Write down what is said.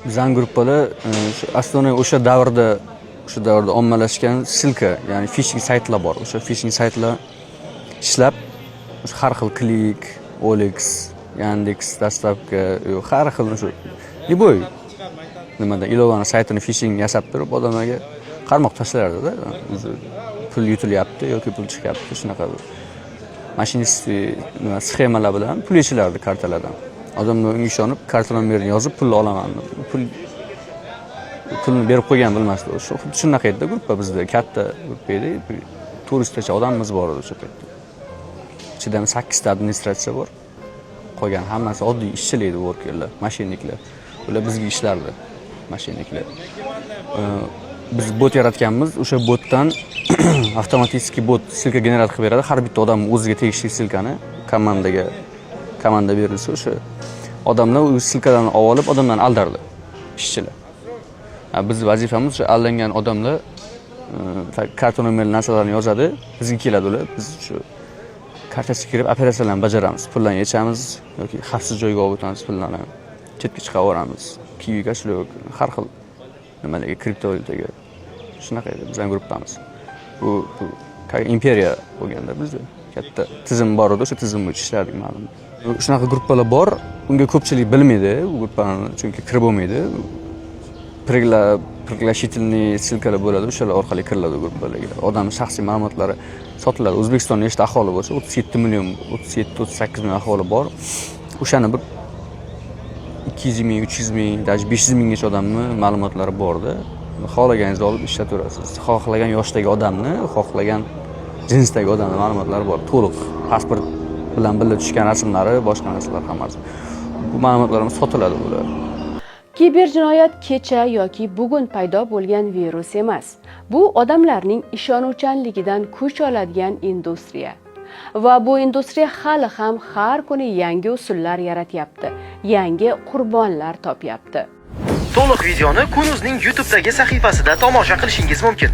Bizning gruppalar aslida o'sha davrda ommalashgan silka, ya'ni phishing saytlar bor. O'sha phishing saytlar ishlab har xil Klik, OLX, Yandex dastavka, har xil o'sha liboy nimada ilovani saytini phishing yasab turib odamlarga qarmoq tashlardi-da. Pul yutilyapti yoki pul chiqyapti shunaqa mashinist sxemalar bilan pul yeshilardi kartalardan. Odamlar unga ishonib, karta nomerini yozib pul olaman. Pulni berib qo'ygan bilmasdi. Shu xuddi shunaqa edi gruppa bizda, katta gruppa edi. 400 tacha odamimiz bor edi o'sha paytda. Ichida 8 ta administratsiya bor. Qolgan hammasi oddiy ishchilar edi, workerlar, mashinniklar. Ular bizga ishlardi, mashinniklar. Biz bot yaratganmiz, o'sha botdan avtomatik bot silka generat qilib beradi. Har bitta odam o'ziga tegishli silkani komanda berilsa, o'sha odamlar u silkalarni olib odamlarni aldardi, ishchilar. Biz vazifamiz o'sha aldangan odamlar karta nomerli narsalarni yozadi, bizga keladi ular. Biz shu kartasiga kirib operatsiyalarni bajaramiz. Pullarni yechamiz yoki xavfsiz joyga olib o'tamiz pullarni. Chetga chiqarib yuboramiz. Kiviga shular har xil nimalarga kriptovalyutaga. Shunaqa edi bizning gruppamiz. Bu imperiya bo'lganda bizda katta tizim bor edi, o'sha tizim bo'yicha ishlardik ma'lum. Shunaqa gruppalar bor, unga ko'pchilik bilmaydi, u gruppani chunki kirib bo'lmaydi. Приглашительный silkalar bo'ladi, o'shalar orqali kiriladi gruppalarga. Odamning shaxsiy ma'lumotlari sotiladi. O'zbekistonda nechta aholi bo'lsa, 37 million, 37-38 million aholi bor. O'shani bir 200 ming, 300 ming, даже 500 minggacha odamning ma'lumotlari borda. Xohlaganingizni olib ishlataverasiz. Xohlagan yoshdagi odamni, xohlagan jinsdagi odamning ma'lumotlari bor. To'liq pasport bilan birga tushgan rasmlari, boshqa narsalar hammasi. Bu ma'lumotlarimiz sotiladi bular. Kiberjinoyat kecha yoki bugun paydo bo'lgan virus emas. Bu odamlarning ishonuvchanligidan kuch oladigan industriya. Va bu industriya hali ham har kuni yangi usullar yaratyapti, yangi qurbonlar topyapti. To'liq videoni Kunuzning YouTube'dagi sahifasida tomosha qilishingiz mumkin.